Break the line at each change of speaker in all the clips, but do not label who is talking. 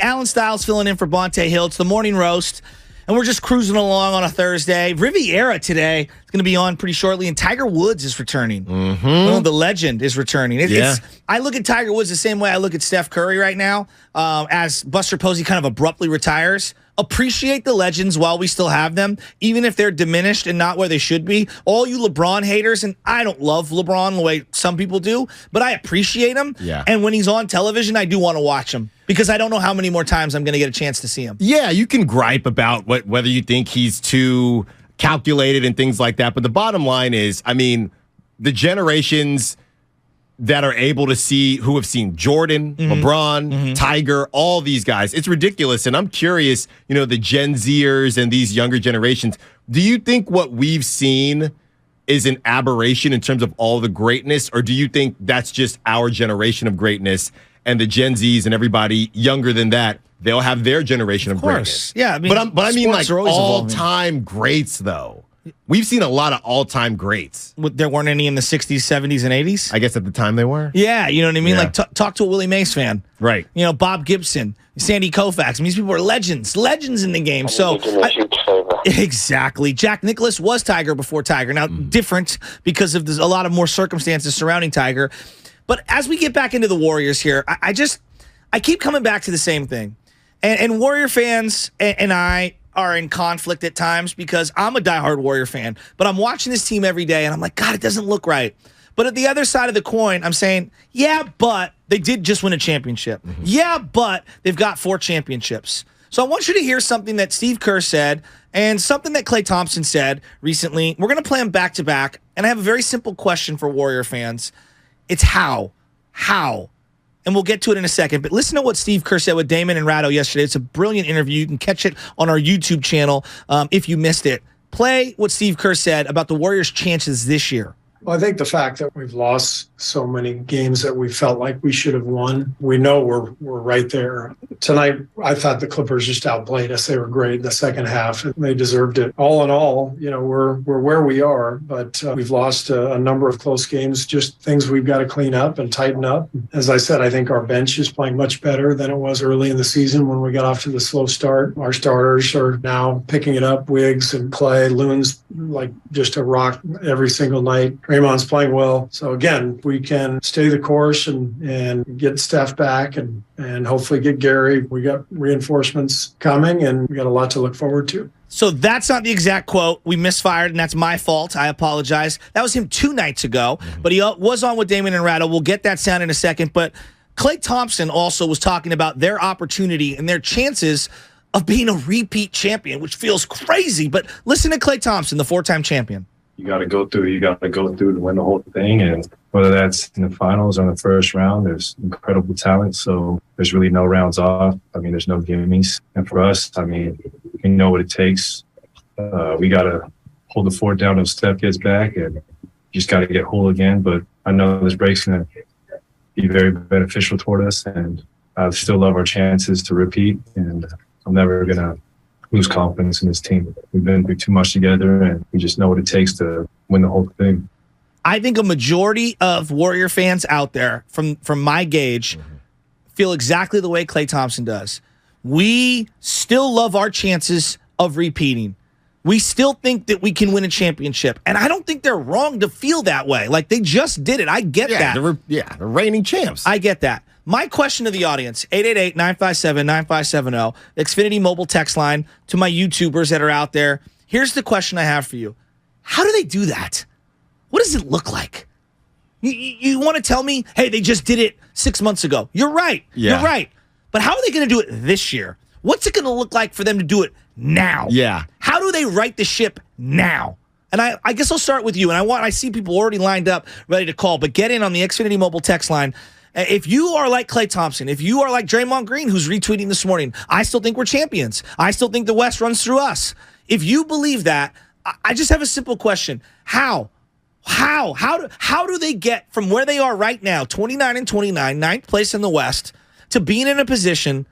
Alan Stiles filling in for Bonte Hill. It's the morning roast, and we're just cruising along on a Thursday. Riviera today is going to be on pretty shortly, and Tiger Woods is returning. Well, the legend is returning. I look at Tiger Woods the same way I look at Steph Curry right now, as Buster Posey kind of abruptly retires. Appreciate the legends while we still have them, even if they're diminished and not where they should be. All you LeBron haters, and I don't love LeBron the way some people do, but I appreciate him.
Yeah.
And when he's on television, I do want to watch him because I don't know how many more times I'm going to get a chance to see him.
Yeah, you can gripe about whether you think he's too calculated and things like that, but the bottom line is, I mean, the generations that are able to see, who have seen Jordan, LeBron, Tiger, all these guys. It's ridiculous. And I'm curious, the Gen Zers and these younger generations, do you think what we've seen is an aberration in terms of all the greatness, or do you think that's just our generation of greatness and the Gen Zs and everybody younger than that, they'll have their generation of greatness?
Yeah,
but I mean like all-time greats, though. We've seen a lot of all-time greats.
There weren't any in the 60s, 70s, and 80s?
I guess at the time they were.
Yeah, you know what I mean?
Yeah.
Like, talk to a Willie Mays fan.
Right.
Bob Gibson, Sandy Koufax. I mean, these people are legends in the game. Exactly. Jack Nicklaus was Tiger before Tiger. Now, different because of a lot of more circumstances surrounding Tiger. But as we get back into the Warriors here, I keep coming back to the same thing. And Warrior fans and I are in conflict at times because I'm a diehard Warrior fan, but I'm watching this team every day and I'm like, God, it doesn't look right. But at the other side of the coin, I'm saying, yeah, but they did just win a championship. Yeah, but they've got 4 championships. So I want you to hear something that Steve Kerr said and something that Klay Thompson said recently. We're going to play them back to back. And I have a very simple question for Warrior fans. It's how? How? And we'll get to it in a second. But listen to what Steve Kerr said with Damon and Ratto yesterday. It's a brilliant interview. You can catch it on our YouTube channel if you missed it. Play what Steve Kerr said about the Warriors' chances this year.
Well, I think the fact that we've lost so many games that we felt like we should have won, we know we're right there. Tonight, I thought the Clippers just outplayed us. They were great in the second half, and they deserved it. All in all, we're where we are, but we've lost a number of close games, just things we've got to clean up and tighten up. As I said, I think our bench is playing much better than it was early in the season when we got off to the slow start. Our starters are now picking it up. Wiggs and Clay, Loon's like just a rock every single night. Draymond's playing well. So again, we can stay the course and get Steph back and hopefully get Gary. We got reinforcements coming and we got a lot to look forward to.
So that's not the exact quote. We misfired, and that's my fault. I apologize. That was him 2 nights ago, but he was on with Damon and Ratto. We'll get that sound in a second. But Klay Thompson also was talking about their opportunity and their chances of being a repeat champion, which feels crazy. But listen to Klay Thompson, the 4-time champion.
You got to go through to win the whole thing. And whether that's in the finals or in the first round, there's incredible talent. So there's really no rounds off. I mean, there's no gimmies. And for us, I mean, we know what it takes. We got to hold the fort down until Steph gets back, and just got to get whole again. But I know this break's going to be very beneficial toward us, and I still love our chances to repeat. And I'm never going to lose confidence in this team. We've been through too much together, and we just know what it takes to win the whole thing.
I think a majority of Warrior fans out there, from my gauge, feel exactly the way Klay Thompson does. We still love our chances of repeating. We still think that we can win a championship. And I don't think they're wrong to feel that way. Like, they just did it. I get that.
The reigning champs.
I get that. My question to the audience, 888-957-9570, Xfinity mobile text line, to my YouTubers that are out there. Here's the question I have for you. How do they do that? What does it look like? You want to tell me, hey, they just did it 6 months ago. You're right.
Yeah.
You're right. But how are they going to do it this year? What's it going to look like for them to do it now?
Yeah.
How do they right the ship now? And I guess I'll start with you. And I see people already lined up, ready to call. But get in on the Xfinity mobile text line. If you are like Klay Thompson, if you are like Draymond Green, who's retweeting this morning, I still think we're champions. I still think the West runs through us. If you believe that, I just have a simple question. How do they get from where they are right now, 29-29, 9th place in the West, to being in a position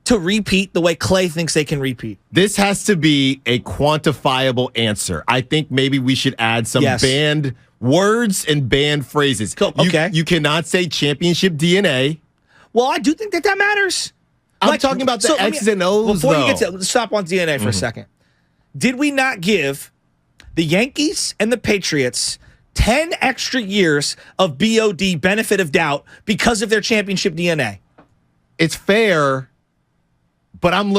to repeat the way Klay thinks they can repeat?
This has to be a quantifiable answer. I think maybe we should add some banned words and banned phrases.
Cool. Okay.
You cannot say championship DNA.
Well, I do think that matters.
I'm talking about the X's and O's,
before
though.
you get to stop on DNA for a second. Did we not give the Yankees and the Patriots 10 extra years of BOD, benefit of doubt, because of their championship DNA?
It's fair, but I'm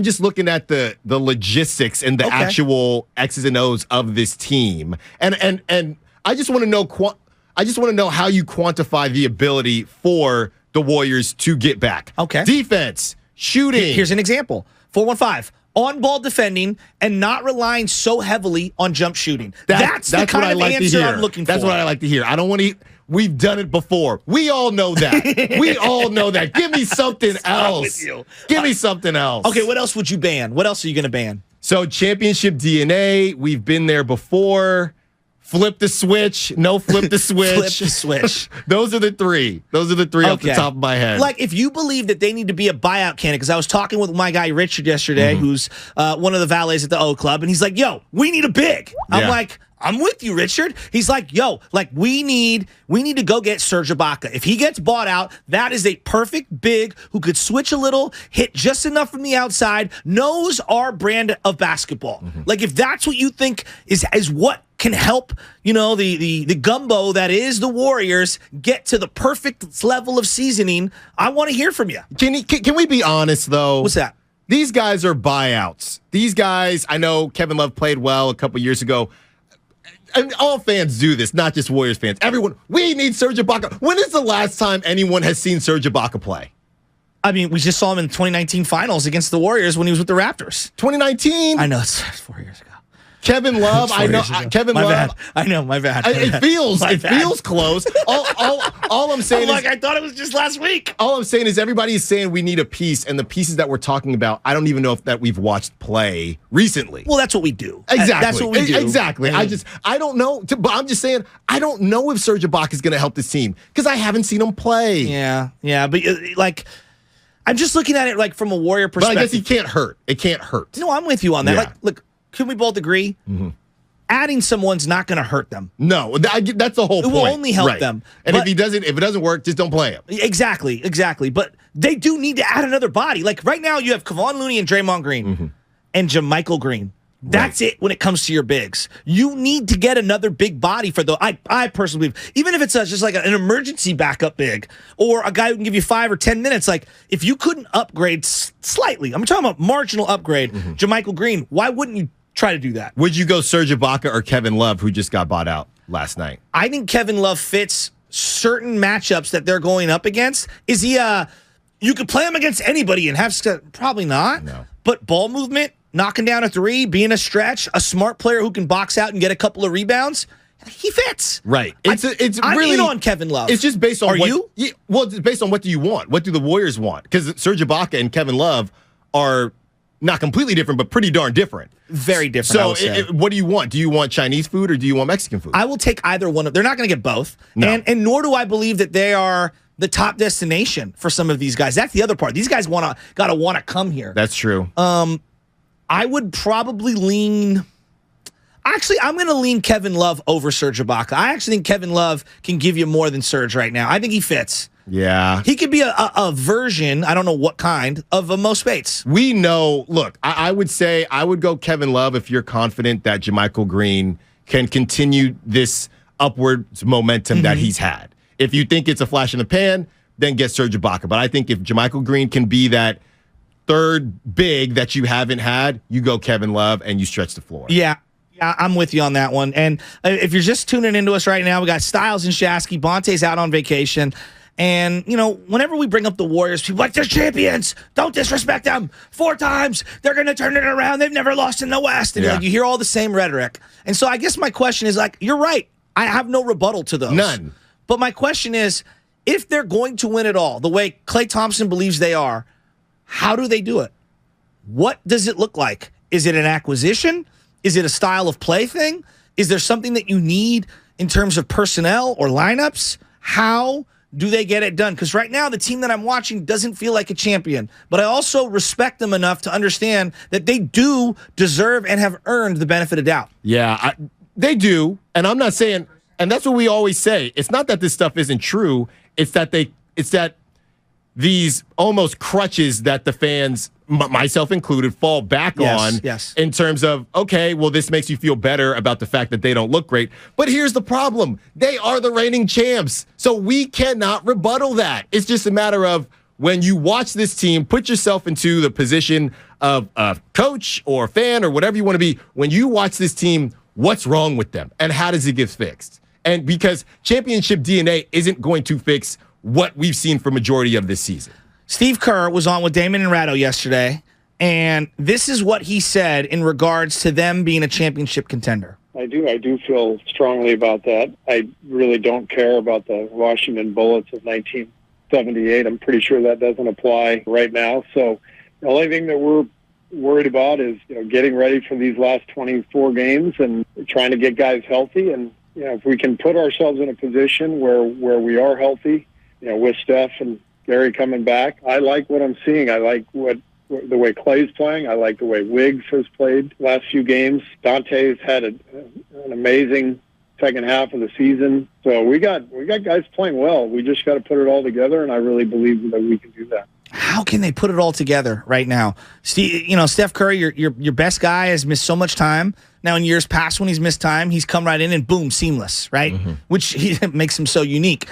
just looking at the logistics and the actual X's and O's of this team, and I just want to know how you quantify the ability for the Warriors to get back.
Okay.
Defense, shooting.
Here's an example: 415. On-ball defending and not relying so heavily on jump shooting. That's the kind of answer I'm looking for.
That's what I like to hear. I don't want to. We've done it before. We all know that. We all know that. Give me something else. Give me something else.
Okay, what else would you ban? What else are you going to ban?
So championship DNA. We've been there before. Flip the switch. No flip the switch.
Flip the switch.
Those are the three. Off the top of my head.
Like, if you believe that they need to be a buyout candidate, because I was talking with my guy Richard yesterday, who's one of the valets at the O Club, and he's like, yo, we need a big. I'm like, I'm with you, Richard. He's like, yo, like we need to go get Serge Ibaka. If he gets bought out, that is a perfect big who could switch a little, hit just enough from the outside, knows our brand of basketball. Like, if that's what you think is what can help, the gumbo that is the Warriors get to the perfect level of seasoning, I want to hear from you.
Can we be honest, though?
What's that?
These guys are buyouts. These guys, I know Kevin Love played well a couple years ago. And all fans do this, not just Warriors fans. Everyone, we need Serge Ibaka. When is the last time anyone has seen Serge Ibaka play?
I mean, we just saw him in the 2019 finals against the Warriors when he was with the Raptors.
2019?
I know, it's 4 years ago.
Kevin Love, I know. Kevin Love.
Bad. I know, my bad.
It feels close. All I'm saying is,
I thought it was just last week.
All I'm saying is everybody is saying we need a piece, and the pieces that we're talking about, I don't even know if that we've watched play recently.
Well, that's what we do.
Exactly.
That's what we do.
Exactly. I don't know. But I'm just saying, I don't know if Serge Ibaka is going to help this team because I haven't seen him play.
Yeah. But I'm just looking at it from a Warrior perspective.
But I guess he can't hurt. It can't hurt.
No, I'm with you on that.
Yeah.
Look. Can we both agree? Adding someone's not going to hurt them.
No, that's the whole point.
It will only help them.
And if it doesn't work, just don't play him.
Exactly. But they do need to add another body. Like right now, you have Kevon Looney and Draymond Green and JaMychal Green. That's it when it comes to your bigs. You need to get another big body for the. I personally believe, even if it's just like an emergency backup big or a guy who can give you 5 or 10 minutes. Like if you couldn't upgrade slightly, I'm talking about marginal upgrade, JaMychal Green. Why wouldn't you try to do that?
Would you go Serge Ibaka or Kevin Love, who just got bought out last night?
I think Kevin Love fits certain matchups that they're going up against. Is he you could play him against anybody and have probably not. No. But ball movement, knocking down a three, being a stretch, a smart player who can box out and get a couple of rebounds, he fits.
Right.
I'm
really
in on Kevin Love.
It's just based on
Are you?
Well, it's based on what do you want? What do the Warriors want? Because Serge Ibaka and Kevin Love are not completely different, but pretty darn different.
Very different.
So, what do you want? Do you want Chinese food or do you want Mexican food?
I will take either one. They're not going to get both. No. And nor do I believe that they are the top destination for some of these guys. That's the other part. These guys gotta want to come here.
That's true.
I would probably lean. Actually, I'm going to lean Kevin Love over Serge Ibaka. I actually think Kevin Love can give you more than Serge right now. I think he fits.
Yeah.
He could be a version, I don't know what kind, of a Mo Spates.
We know, look, I would say I would go Kevin Love if you're confident that JaMychal Green can continue this upward momentum that he's had. If you think it's a flash in the pan, then get Serge Ibaka. But I think if JaMychal Green can be that third big that you haven't had, you go Kevin Love and you stretch the floor.
Yeah, I'm with you on that one. And if you're just tuning into us right now, we got Styles and Shasky. Bonte's out on vacation. And, whenever we bring up the Warriors, people are like, they're champions. Don't disrespect them. 4 times. They're going to turn it around. They've never lost in the West. And you hear all the same rhetoric. And so I guess my question is you're right. I have no rebuttal to those.
None.
But my question is, if they're going to win it all, the way Klay Thompson believes they are, how do they do it? What does it look like? Is it an acquisition? Is it a style of play thing? Is there something that you need in terms of personnel or lineups? How do they get it done? Because right now, the team that I'm watching doesn't feel like a champion. But I also respect them enough to understand that they do deserve and have earned the benefit of doubt.
Yeah, they do. And I'm not saying, and that's what we always say. It's not that this stuff isn't true. It's that these almost crutches that the fans, myself included, fall back on in terms of, okay, well, this makes you feel better about the fact that they don't look great. But here's the problem. They are the reigning champs. So we cannot rebuttal that. It's just a matter of when you watch this team, put yourself into the position of a coach or a fan or whatever you want to be. When you watch this team, what's wrong with them and how does it get fixed? And because championship DNA isn't going to fix what we've seen for majority of this season.
Steve Kerr was on with Damon and Ratto yesterday, and this is what he said in regards to them being a championship contender.
I do feel strongly about that. I really don't care about the Washington Bullets of 1978. I'm pretty sure that doesn't apply right now. So the only thing that we're worried about is getting ready for these last 24 games and trying to get guys healthy. And if we can put ourselves in a position where we are healthy, with Steph and Gary coming back, I like what I'm seeing. I like the way Clay's playing. I like the way Wiggs has played last few games. Dante's had an amazing second half of the season. So we got guys playing well. We just got to put it all together, and I really believe that we can do that.
How can they put it all together right now? Steph Curry, your best guy, has missed so much time. Now, in years past when he's missed time, he's come right in and boom, seamless, right? Mm-hmm. Which makes him so unique.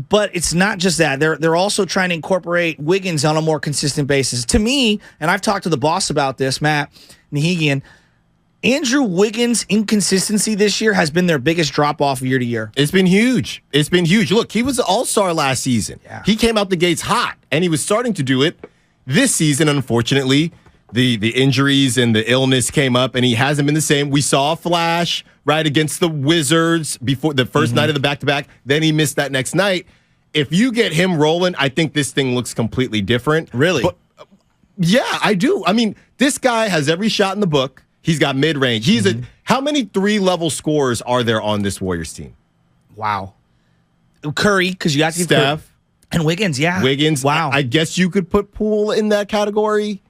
But it's not just that. They're also trying to incorporate Wiggins on a more consistent basis. To me, and I've talked to the boss about this, Matt Nahigian, Andrew Wiggins' inconsistency this year has been their biggest drop-off year to year.
It's been huge. Look, he was an all-star last season. Yeah. He came out the gates hot, and he was starting to do it this season. Unfortunately, the injuries and the illness came up, and he hasn't been the same. We saw a flash right against the Wizards before the first night of the back-to-back. Then he missed that next night. If you get him rolling, I think this thing looks completely different.
Really?
But, yeah, I do. I mean, this guy has every shot in the book. He's got mid-range. How many 3-level scorers are there on this Warriors team?
Wow. Curry, because you got
Steph.
And Wiggins, yeah.
Wiggins.
Wow.
I guess you could put Poole in that category.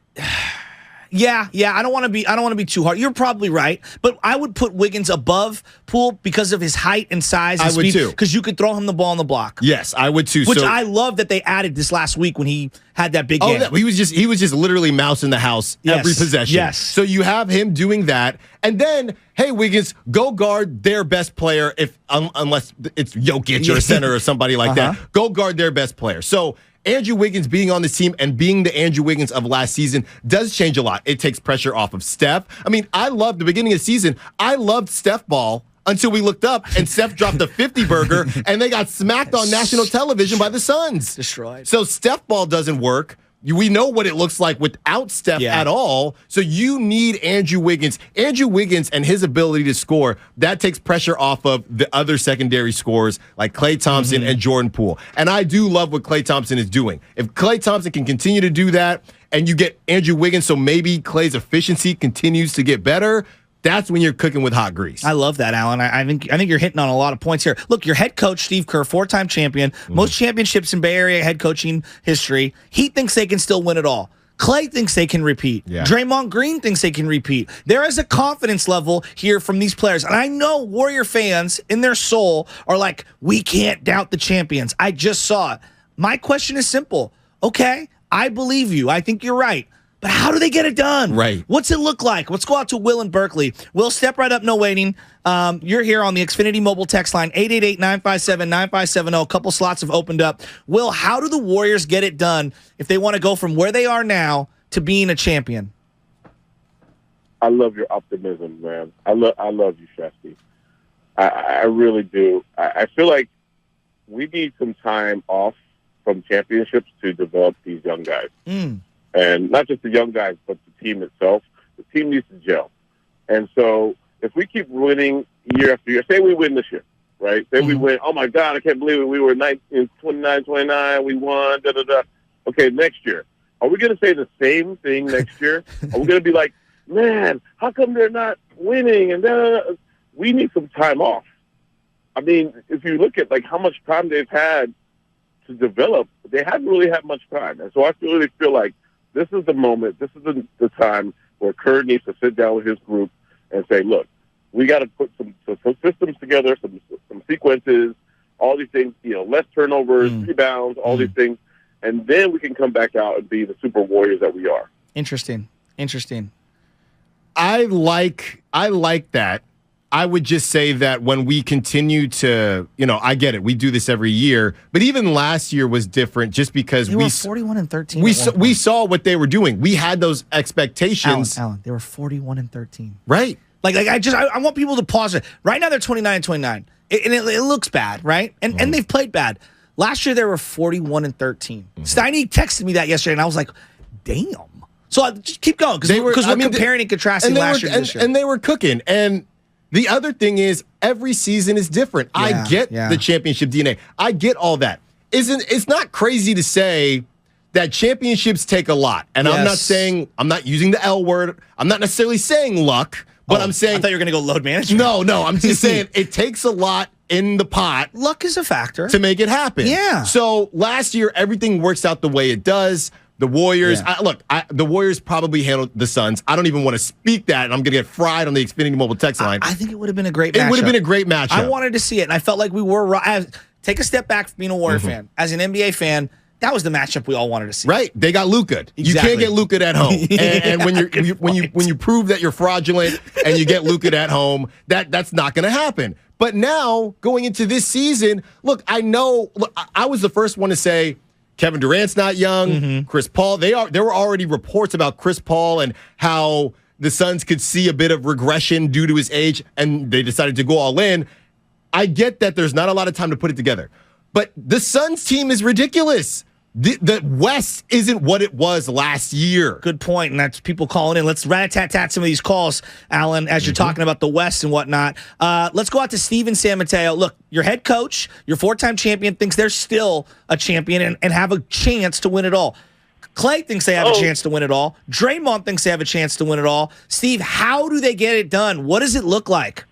Yeah. I don't want to be too hard. You're probably right, but I would put Wiggins above Poole because of his height and size and
speed. I would too,
because you could throw him the ball on the block.
Yes, I would too.
Which I love that they added this last week when he had that big game.
He was just literally mousing the house every possession.
Yes.
So you have him doing that, and then hey Wiggins, go guard their best player unless it's Jokic or a center or somebody like that. Go guard their best player. So Andrew Wiggins being on this team and being the Andrew Wiggins of last season does change a lot. It takes pressure off of Steph. I mean, I loved the beginning of the season. I loved Steph ball until we looked up and Steph dropped a 50-burger and they got smacked on national television by the Suns.
Destroyed.
So Steph ball doesn't work. We know what it looks like without Steph at all. So you need Andrew Wiggins. Andrew Wiggins and his ability to score, that takes pressure off of the other secondary scorers like Klay Thompson and Jordan Poole. And I do love what Klay Thompson is doing. If Klay Thompson can continue to do that and you get Andrew Wiggins so maybe Klay's efficiency continues to get better, that's when you're cooking with hot grease.
I love that, Alan. I think you're hitting on a lot of points here. Look, your head coach, Steve Kerr, 4-time champion, most championships in Bay Area head coaching history. He thinks they can still win it all. Klay thinks they can repeat. Yeah. Draymond Green thinks they can repeat. There is a confidence level here from these players. And I know Warrior fans in their soul are like, we can't doubt the champions. I just saw it. My question is simple. Okay, I believe you. I think you're right. But how do they get it done?
Right.
What's it look like? Let's go out to Will in Berkeley. Will, step right up, no waiting. You're here on the Xfinity mobile text line, 888-957-9570. A couple slots have opened up. Will, how do the Warriors get it done if they want to go from where they are now to being a champion?
I love your optimism, man. I love you, Shefty. I really do. I feel like we need some time off from championships to develop these young guys. And not just the young guys, but the team itself. The team needs to gel. And so if we keep winning year after year, say we win this year, right? Say we win, oh, my God, I can't believe it. We were in 29-29, we won, da-da-da. Okay, next year. Are we going to say the same thing next year? Are we going to be like, man, how come they're not winning? And da-da-da? We need some time off. I mean, if you look at, like, how much time they've had to develop, they haven't really had much time. And so I really feel like this is the moment, this is the time where Kerr needs to sit down with his group and say, look, we got to put some systems together, some sequences, all these things, less turnovers, rebounds, all these things. and then we can come back out and be the Super Warriors that we are.
Interesting.
I like that. I would just say that when we continue to, I get it. We do this every year, but even last year was different just because
They were 41-13.
we saw what they were doing. We had those expectations.
Alan, they were 41-13.
Right.
Like I want people to pause it. Right now they're 29-29. It looks bad, right? And they've played bad. Last year they were 41-13. Steiny texted me that yesterday, and I was like, damn. So just keep going because we're comparing and contrasting last year to this year.
And they were cooking. And the other thing is every season is different. I get the championship DNA. I get all that. It's not crazy to say that championships take a lot. And
Yes.
I'm not using the L word. I'm not necessarily saying luck, but I'm saying
I thought you were going to go load management.
No, I'm just saying it takes a lot in the pot
Luck is a factor.
to make it happen.
Yeah.
So last year, everything works out the way it does. The Warriors, the Warriors probably handled the Suns. I don't even want to speak that, and I'm going to get fried on the Xfinity Mobile text line.
I think it would have been a great matchup.
It would have been a great matchup.
I wanted to see it, and I felt like we were right. Take a step back from being a Warrior fan. As an NBA fan, that was the matchup we all wanted to see.
Right. They got Luka.
Exactly.
You can't get Luka at home. And when you prove that you're fraudulent and you get Luka at home, that's not going to happen. But now, going into this season, I was the first one to say Kevin Durant's not young. Chris Paul, there were already reports about Chris Paul and how the Suns could see a bit of regression due to his age, and they decided to go all in. I get that there's not a lot of time to put it together. But the Suns team is ridiculous. The West isn't what it was last year.
Good point, and that's people calling in. Let's rat-a-tat-tat some of these calls, Alan, as you're talking about the West and whatnot. Let's go out to Steve in San Mateo. Look, your head coach, your four-time champion, thinks they're still a champion and have a chance to win it all. Clay thinks they have a chance to win it all. Draymond thinks they have a chance to win it all. Steve, how do they get it done? What does it look like?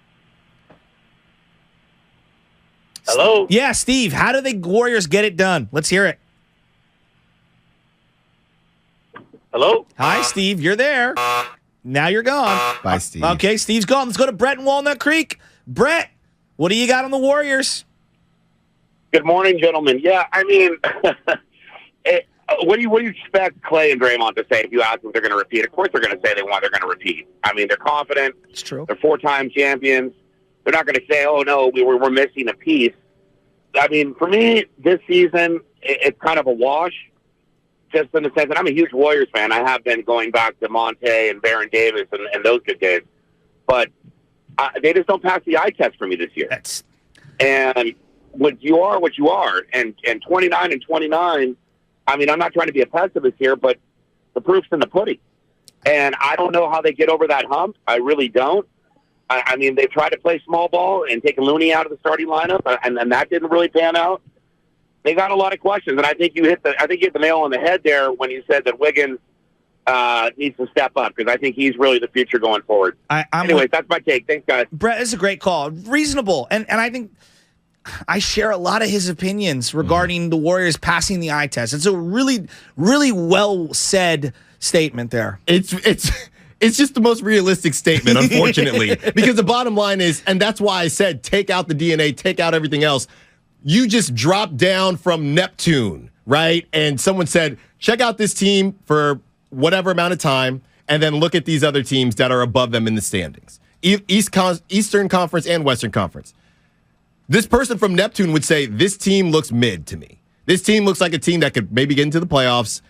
Hello?
Yeah, Steve, how do the Warriors get it done? Let's hear it.
Hello?
Hi, Steve. You're there. Now you're gone.
Bye, Steve.
Okay, Steve's gone. Let's go to Brett in Walnut Creek. Brett, what do you got on the Warriors?
Good morning, gentlemen. Yeah, I mean, what do you expect Clay and Draymond to say if you ask them if they're going to repeat? Of course they're going to say they're going to repeat. I mean, they're confident.
It's true.
They're four-time champions. They're not going to say, oh, no, we're missing a piece. I mean, for me, this season, it's kind of a wash. Just in the sense that I'm a huge Warriors fan. I have been going back to Monte and Baron Davis and those good days. But they just don't pass the eye test for me this year. And you are. And 29-29, I mean, I'm not trying to be a pessimist here, but the proof's in the pudding. And I don't know how they get over that hump. I really don't. I mean, they've tried to play small ball and taken Looney out of the starting lineup, and that didn't really pan out. They got a lot of questions, and I think you hit the nail on the head there when you said that Wiggins needs to step up because I think he's really the future going forward. Anyways, that's my take. Thanks, guys.
Brett, this is a great call. Reasonable. And I think I share a lot of his opinions regarding the Warriors passing the eye test. It's a really, really well said statement there.
It's just the most realistic statement, unfortunately, because the bottom line is, and that's why I said take out the DNA, take out everything else. You just dropped down from Neptune, right? And someone said, check out this team for whatever amount of time, and then look at these other teams that are above them in the standings, Eastern Conference and Western Conference. This person from Neptune would say, this team looks mid to me. This team looks like a team that could maybe get into the playoffs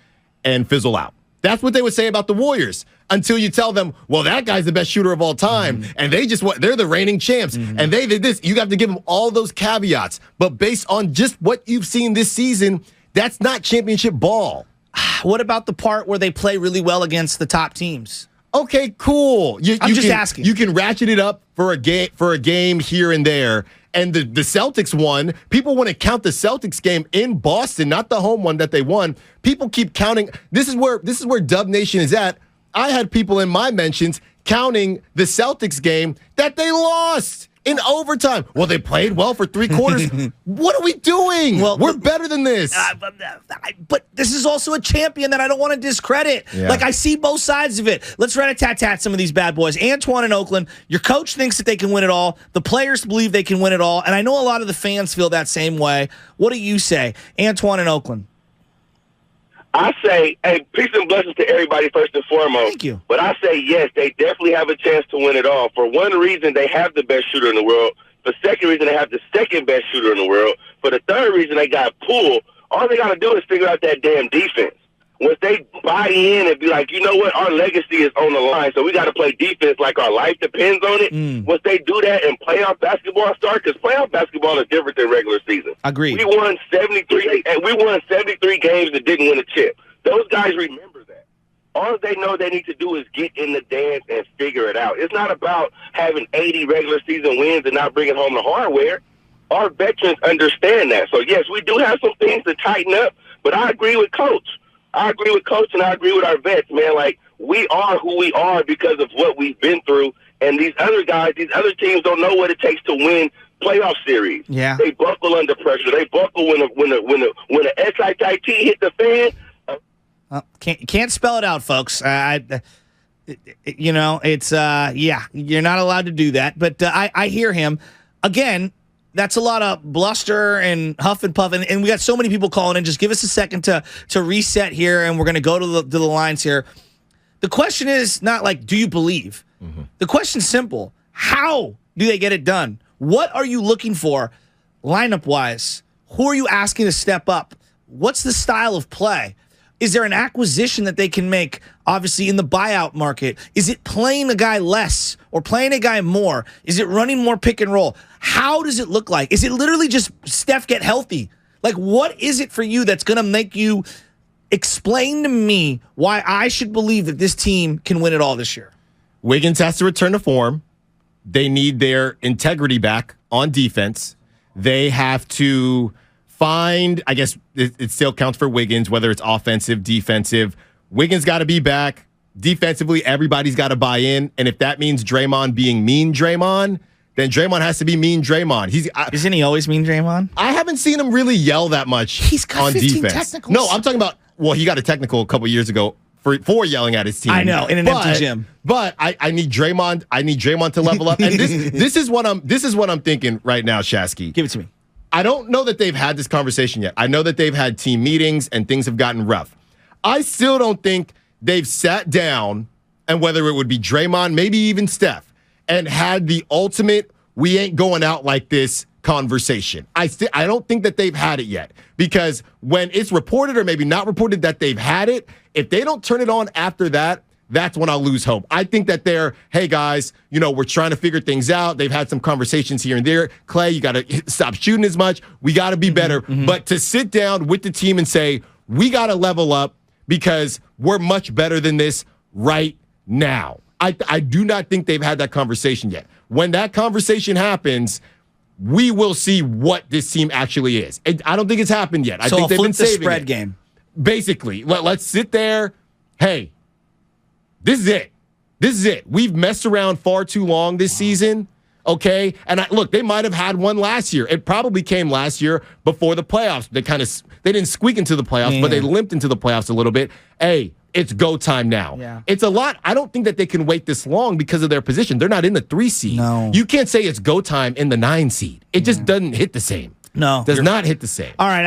and fizzle out. That's what they would say about the Warriors until you tell them, well, that guy's the best shooter of all time, and they're the reigning champs, and they did this. You have to give them all those caveats. But based on just what you've seen this season, that's not championship ball.
What about the part where they play really well against the top teams?
Okay, cool.
I'm just asking.
You can ratchet it up for a game here and there. And the Celtics won. People want to count the Celtics game in Boston, not the home one that they won. People keep counting. This is where Dub Nation is at. I had people in my mentions counting the Celtics game that they lost in overtime. Well, they played well for 3 quarters. What are we doing?
Well,
we're better than this.
But this is also a champion that I don't want to discredit.
Yeah.
Like, I see both sides of it. Let's rat-a-tat-tat some of these bad boys. Antoine in Oakland, your coach thinks that they can win it all. The players believe they can win it all. And I know a lot of the fans feel that same way. What do you say? Antoine in Oakland.
I say, hey, peace and blessings to everybody first and foremost.
Thank you.
But I say, yes, they definitely have a chance to win it all. For one reason, they have the best shooter in the world. For the second reason, they have the second best shooter in the world. For the third reason, they got Poole. All they got to do is figure out that damn defense. Once they buy in and be like, you know what, our legacy is on the line, so we got to play defense like our life depends on it. Once they do that and playoff basketball start, because playoff basketball is different than regular season.
Agreed.
We won 73 games and didn't win a chip. Those guys remember that. All they know they need to do is get in the dance and figure it out. It's not about having 80 regular season wins and not bringing home the hardware. Our veterans understand that. So, yes, we do have some things to tighten up, but I agree with Coach. I agree with Coach and I agree with our vets, man. Like, we are who we are because of what we've been through. And these other guys, these other teams don't know what it takes to win playoff series.
Yeah.
They buckle under pressure. They buckle when the SIT hit the fan.
Can't spell it out, folks. It's you're not allowed to do that. But I hear him. Again, that's a lot of bluster and huff and puff. And we got so many people calling in. Just give us a second to reset here, and we're going to go to the lines here. The question is not like, do you believe? The question's simple. How do they get it done? What are you looking for lineup-wise? Who are you asking to step up? What's the style of play? Is there an acquisition that they can make, obviously, in the buyout market? Is it playing a guy less or playing a guy more? Is it running more pick and roll? How does it look like? Is it literally just Steph get healthy? Like, what is it for you that's going to make you explain to me why I should believe that this team can win it all this year?
Wiggins has to return to form. They need their integrity back on defense. They have to find, I guess it still counts for Wiggins, whether it's offensive, defensive. Wiggins got to be back. Defensively, everybody's got to buy in. And if that means Draymond being mean Draymond, then Draymond has to be mean Draymond.
Isn't he always mean Draymond?
I haven't seen him really yell that much
He's got
on
15
defense.
technicals.
No, I'm talking about, well, he got a technical a couple years ago for yelling at his team.
I know, in an empty gym.
But I need Draymond. I need Draymond to level up. And this is what I'm thinking right now, Shasky.
Give it to me.
I don't know that they've had this conversation yet. I know that they've had team meetings and things have gotten rough. I still don't think they've sat down, and whether it would be Draymond, maybe even Steph, and had the ultimate we ain't going out like this conversation. I don't think that they've had it yet, because when it's reported or maybe not reported that they've had it, if they don't turn it on after that, that's when I'll lose hope. I think that they're, hey, guys, we're trying to figure things out. They've had some conversations here and there. Clay, you got to stop shooting as much. We got to be better. But to sit down with the team and say, we got to level up because we're much better than this right now. I do not think they've had that conversation yet. When that conversation happens, we will see what this team actually is. I don't think it's happened yet. I think they've been saving
the spread
it.
game.
Basically, let's sit there. Hey, this is it. This is it. We've messed around far too long this season, okay? And look, they might have had one last year. It probably came last year before the playoffs. They didn't squeak into the playoffs, but they limped into the playoffs a little bit. Hey, it's go time now.
Yeah.
It's a lot. I don't think that they can wait this long because of their position. They're not in the 3 seed.
No.
You can't say it's go time in the 9 seed. It just doesn't hit the same.
No.
Does not hit the same.
All right.